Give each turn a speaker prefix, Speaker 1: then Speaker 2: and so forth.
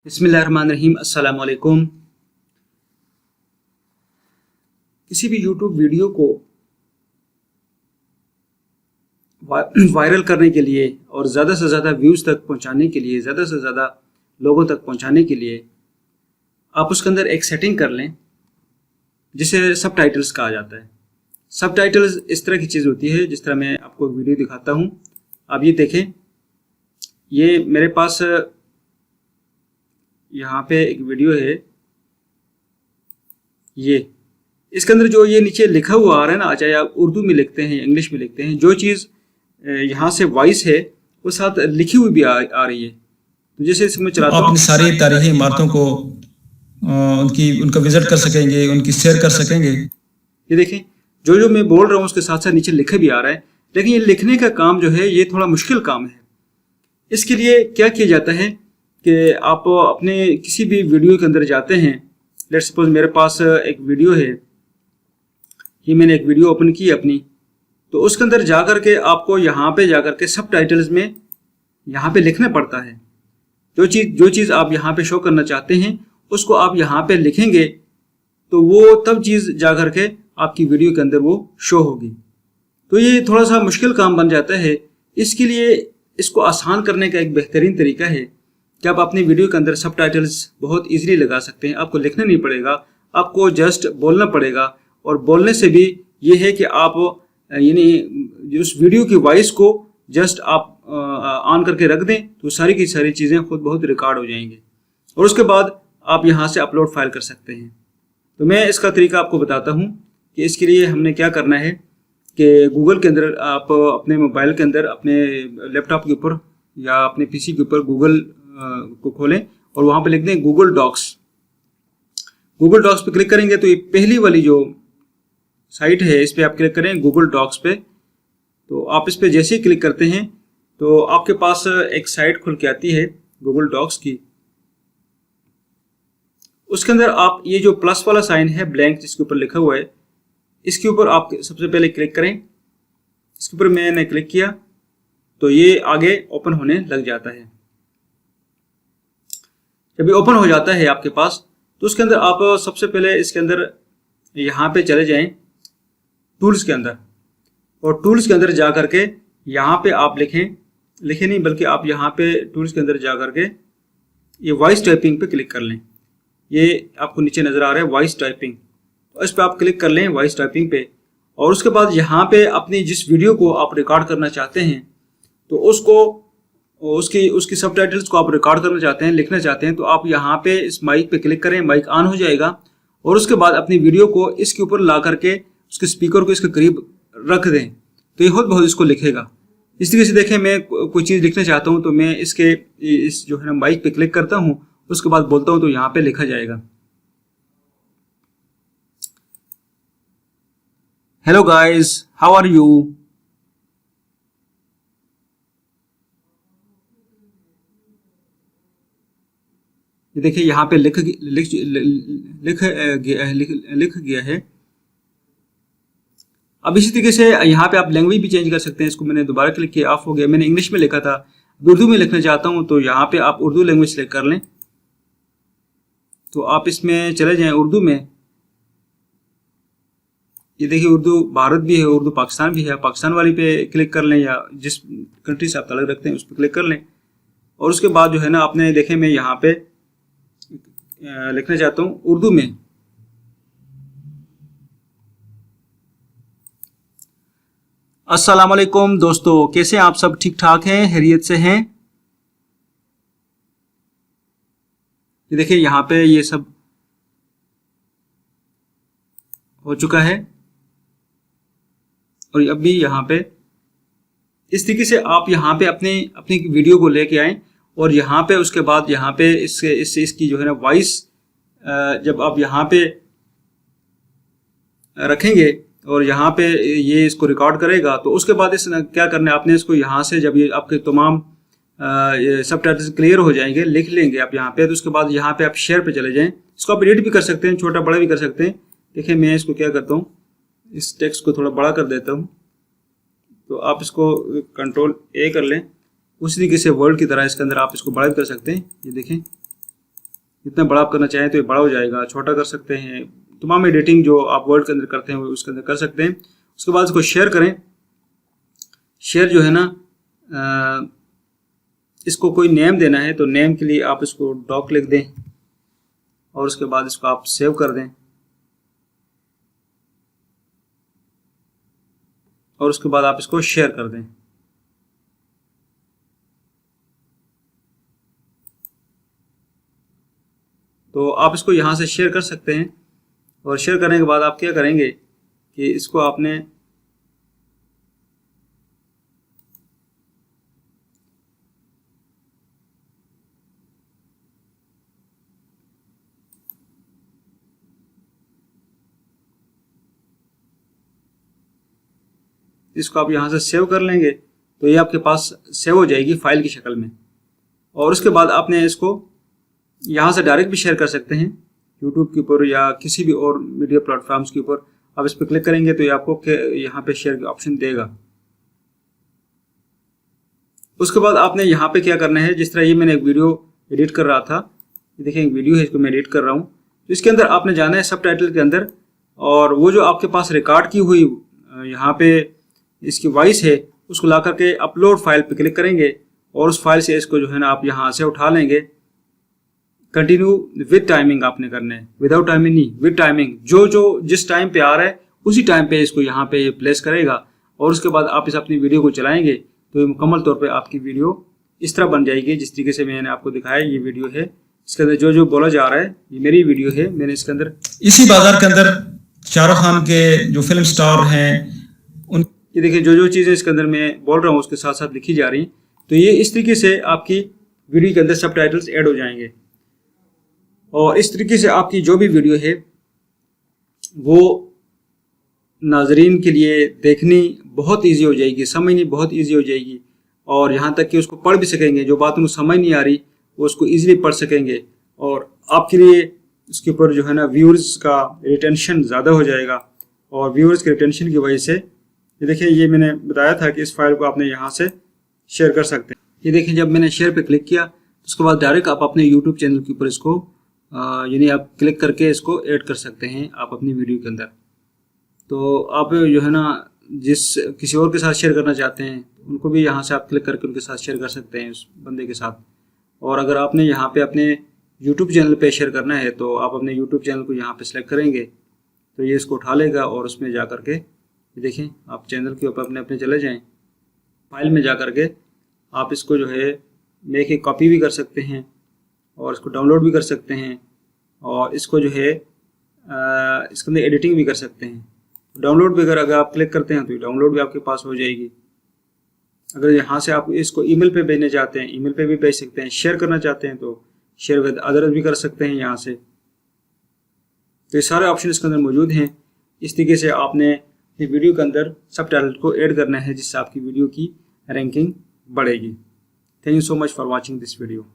Speaker 1: बिस्मिल्लाहिर्रहमानिर्रहीम। अस्सलाम वालेकुम। किसी भी यूट्यूब वीडियो को वायरल करने के लिए और ज़्यादा से ज़्यादा व्यूज़ तक पहुंचाने के लिए, ज़्यादा से ज़्यादा लोगों तक पहुंचाने के लिए आप उसके अंदर एक सेटिंग कर लें जिसे सब टाइटल्स कहा जाता है। सब टाइटल्स इस तरह की चीज़ होती है, जिस तरह मैं आपको एक वीडियो दिखाता हूँ। आप ये देखें, ये मेरे पास यहाँ पे एक वीडियो है। ये इसके अंदर जो ये नीचे लिखा हुआ आ रहा है ना, चाहे आप उर्दू में लिखते हैं, इंग्लिश में लिखते हैं, जो चीज़ यहाँ से वॉइस है वो साथ लिखी हुई भी आ रही है। तो जैसे इसमें चलाता हूँ,
Speaker 2: अपनी सारी तारीखी इमारतों को उनका विजिट कर सकेंगे, उनकी शेयर कर सकेंगे।
Speaker 1: ये देखें, जो जो मैं बोल रहा हूँ उसके साथ साथ नीचे लिखा भी आ रहा है। लेकिन ये लिखने का काम जो है ये थोड़ा मुश्किल काम है। इसके लिए क्या किया जाता है कि आप अपने किसी भी वीडियो के अंदर जाते हैं। लेट्स सपोज मेरे पास एक वीडियो है, ये मैंने एक वीडियो ओपन की अपनी, तो उसके अंदर जा कर के आपको यहाँ पे जा कर के सब टाइटल्स में यहाँ पे लिखना पड़ता है। जो चीज़ आप यहाँ पे शो करना चाहते हैं उसको आप यहाँ पे लिखेंगे तो वो तब चीज़ जा कर के आपकी वीडियो के अंदर वो शो होगी। तो ये थोड़ा सा मुश्किल काम बन जाता है। इसके लिए इसको आसान करने का एक बेहतरीन तरीका है कि आप अपनी वीडियो के अंदर सब टाइटल्स बहुत ईजिली लगा सकते हैं। आपको लिखना नहीं पड़ेगा, आपको जस्ट बोलना पड़ेगा। और बोलने से भी ये है कि आप यानी उस वीडियो की वॉइस को जस्ट आप ऑन करके रख दें तो सारी की सारी चीज़ें खुद बहुत रिकॉर्ड हो जाएंगी और उसके बाद आप यहाँ से अपलोड फाइल कर सकते हैं। तो मैं इसका तरीका आपको बताता हूँ कि इसके लिए हमने क्या करना है कि गूगल के अंदर आप अपने मोबाइल के अंदर, अपने लैपटॉप के ऊपर या अपने पीसी के ऊपर गूगल को खोलें और वहाँ पे लिख दें गूगल डॉक्स। गूगल डॉक्स पे क्लिक करेंगे तो ये पहली वाली जो साइट है इस पर आप क्लिक करें गूगल डॉक्स पे। तो आप इस पर जैसे ही क्लिक करते हैं तो आपके पास एक साइट खुल के आती है गूगल डॉक्स की। उसके अंदर आप ये जो प्लस वाला साइन है ब्लैंक जिसके ऊपर लिखा हुआ है, इसके ऊपर आप सबसे पहले क्लिक करें। इसके ऊपर मैंने क्लिक किया तो ये आगे ओपन होने लग जाता है। जब ये ओपन हो जाता है आपके पास तो उसके अंदर आप सबसे पहले इसके अंदर यहाँ पे चले जाएं टूल्स के अंदर, और टूल्स के अंदर जा करके यहाँ पे आप लिखें नहीं बल्कि आप यहाँ पे टूल्स के अंदर जा करके ये वॉइस टाइपिंग पे क्लिक कर लें। ये आपको नीचे नज़र आ रहा है वॉइस टाइपिंग, तो इस पर आप क्लिक कर लें वॉइस टाइपिंग पे। और उसके बाद यहाँ पे अपनी जिस वीडियो को आप रिकॉर्ड करना चाहते हैं तो उसकी सब टाइटल्स को आप रिकॉर्ड करना चाहते हैं, लिखना चाहते हैं, तो आप यहाँ पे इस माइक पे क्लिक करें, माइक ऑन हो जाएगा। और उसके बाद अपनी वीडियो को इसके ऊपर ला करके उसके स्पीकर को इसके करीब रख दें तो ये खुद बहुत इसको लिखेगा। इस तरीके से देखें, मैं कोई चीज़ लिखना चाहता हूँ तो मैं इस जो है ना माइक पे क्लिक करता हूँ, उसके बाद बोलता हूँ तो यहाँ पे लिखा जाएगा। Hello guys, how are you. ये देखिए यहाँ पे लिख गया है। अब इसी तरीके से यहाँ पे आप लैंग्वेज भी चेंज कर सकते हैं। इसको मैंने दोबारा क्लिक किया, ऑफ हो गया। मैंने इंग्लिश में लिखा था, उर्दू में लिखना चाहता हूँ तो यहाँ पे आप उर्दू लैंग्वेज सेलेक्ट कर लें। तो आप इसमें चले जाएं उर्दू में। ये देखिए उर्दू भारत भी है, उर्दू पाकिस्तान भी है। पाकिस्तान वाली पे क्लिक कर लें या जिस कंट्री से आप ताल्लुक़ रखते हैं उस पर क्लिक कर लें। और उसके बाद जो है ना आपने देखें मैं यहाँ पे लिखना चाहता हूँ उर्दू में। अस्सलाम वालेकुम दोस्तों, कैसे आप सब ठीक ठाक हैं, खैरियत से हैं। ये देखिए यहाँ पे ये सब हो चुका है। और अब भी यहाँ पे इस तरीके से आप यहाँ पे अपनी वीडियो को लेके आएँ और यहाँ पे उसके बाद यहाँ पे इसकी जो है ना वॉइस जब आप यहाँ पे रखेंगे और यहाँ पे ये इसको रिकॉर्ड करेगा तो उसके बाद क्या करना है आपने, इसको यहाँ से जब ये आपके तमाम सब टाइटल्स क्लियर हो जाएंगे, लिख लेंगे आप यहाँ पे, तो उसके बाद यहाँ पे आप शेयर पे चले जाएं। इसको आप एडिट भी कर सकते हैं, छोटा बड़ा भी कर सकते हैं। देखिए मैं इसको क्या करता हूँ, इस टेक्स्ट को थोड़ा बड़ा कर देता हूँ। तो आप इसको कंट्रोल A कर लें। उसी तरीके से वर्ड की तरह इसके अंदर आप इसको बड़ा भी कर सकते हैं। ये देखें जितना बड़ा आप करना चाहें तो ये बड़ा हो जाएगा, छोटा कर सकते हैं। तमाम एडिटिंग जो आप वर्ड के अंदर करते हैं वो उसके अंदर कर सकते हैं। उसके बाद इसको शेयर करें। शेयर जो है ना, इसको कोई नेम देना है तो नेम के लिए आप इसको डॉक लिख दें और उसके बाद इसको आप सेव कर दें और उसके बाद आप इसको शेयर कर दें। तो आप इसको यहाँ से शेयर कर सकते हैं और शेयर करने के बाद आप क्या करेंगे कि इसको आपने इसको आप यहाँ से सेव कर लेंगे तो ये आपके पास सेव हो जाएगी फाइल की शक्ल में। और उसके बाद आपने इसको यहाँ से डायरेक्ट भी शेयर कर सकते हैं यूट्यूब के ऊपर या किसी भी और मीडिया प्लेटफॉर्म्स के ऊपर। आप इस पर क्लिक करेंगे तो ये आपको यहाँ पे शेयर का ऑप्शन देगा। उसके बाद आपने यहाँ पे क्या करना है, जिस तरह ये मैंने एक वीडियो एडिट कर रहा था, ये देखिए एक वीडियो है, इसको मैं एडिट कर रहा हूँ। तो इसके अंदर आपने जाना है सबटाइटल के अंदर और वो जो आपके पास रिकॉर्ड की हुई यहाँ पे इसकी वॉइस है उसको ला करके अपलोड फाइल पे क्लिक करेंगे और उस फाइल से इसको जो है ना आप यहाँ से उठा लेंगे। कंटिन्यू विद टाइमिंग आपने करना है, विदाउट टाइमिंग नहीं, विद टाइमिंग। जो जिस टाइम पे आ रहा है उसी टाइम पे इसको यहाँ पे प्लेस करेगा और उसके बाद आप इस अपनी वीडियो को चलाएंगे तो ये मुकम्मल तौर पे आपकी वीडियो इस तरह बन जाएगी जिस तरीके से मैंने आपको दिखाया। ये वीडियो है, इसके अंदर जो बोला जा रहा है ये मेरी वीडियो है। मैंने इसके अंदर
Speaker 2: इसी बाजार के अंदर शाहरुख खान के जो फिल्म स्टार हैं उन
Speaker 1: ये देखिए जो चीज़ें इसके अंदर मैं बोल रहा हूँ उसके साथ साथ लिखी जा रही हैं। तो ये इस तरीके से आपकी वीडियो के अंदर सबटाइटल्स ऐड हो जाएंगे और इस तरीके से आपकी जो भी वीडियो है वो नाजरीन के लिए देखनी बहुत इजी हो जाएगी, समझनी बहुत इजी हो जाएगी और यहाँ तक कि उसको पढ़ भी सकेंगे। जो बात उनको समझ नहीं आ रही वो उसको इजीली पढ़ सकेंगे और आपके लिए उसके ऊपर जो है ना व्यूअर्स का रिटेंशन ज़्यादा हो जाएगा और व्यूअर्स के रिटेंशन की वजह से ये देखिए ये मैंने बताया था कि इस फाइल को आपने यहाँ से शेयर कर सकते हैं। ये देखिए जब मैंने शेयर पे क्लिक किया तो उसके बाद डायरेक्ट आप अपने यूट्यूब चैनल के ऊपर इसको यानी आप क्लिक करके इसको ऐड कर सकते हैं आप अपनी वीडियो के अंदर। तो आप जो है ना जिस किसी और के साथ शेयर करना चाहते हैं उनको भी यहाँ से आप क्लिक करके उनके साथ शेयर कर सकते हैं उस बंदे के साथ। और अगर आपने यहाँ पे अपने यूट्यूब चैनल पे शेयर करना है तो आप अपने यूट्यूब चैनल को यहाँ पे सेलेक्ट करेंगे तो ये इसको उठा लेगा और उसमें जा कर के देखें आप चैनल के ऊपर अपने चले जाएँ, फाइल में जा कर के आप इसको जो है लेके कॉपी भी कर सकते हैं और इसको डाउनलोड भी कर सकते हैं और इसको जो है इसके अंदर एडिटिंग भी कर सकते हैं। डाउनलोड भी अगर आप क्लिक करते हैं तो डाउनलोड भी आपके पास हो जाएगी। अगर यहाँ से आप इसको ईमेल पे भेजने चाहते हैं ईमेल पे भी भेज सकते हैं, शेयर करना चाहते हैं तो शेयर विद अदर्स भी कर सकते हैं यहाँ से। तो ये सारे ऑप्शन इसके अंदर मौजूद हैं। इस तरीके से आपने अपनी वीडियो के अंदर सबटाइटल को ऐड करना है जिससे आपकी वीडियो की रैंकिंग बढ़ेगी। Thank you so much for watching this video.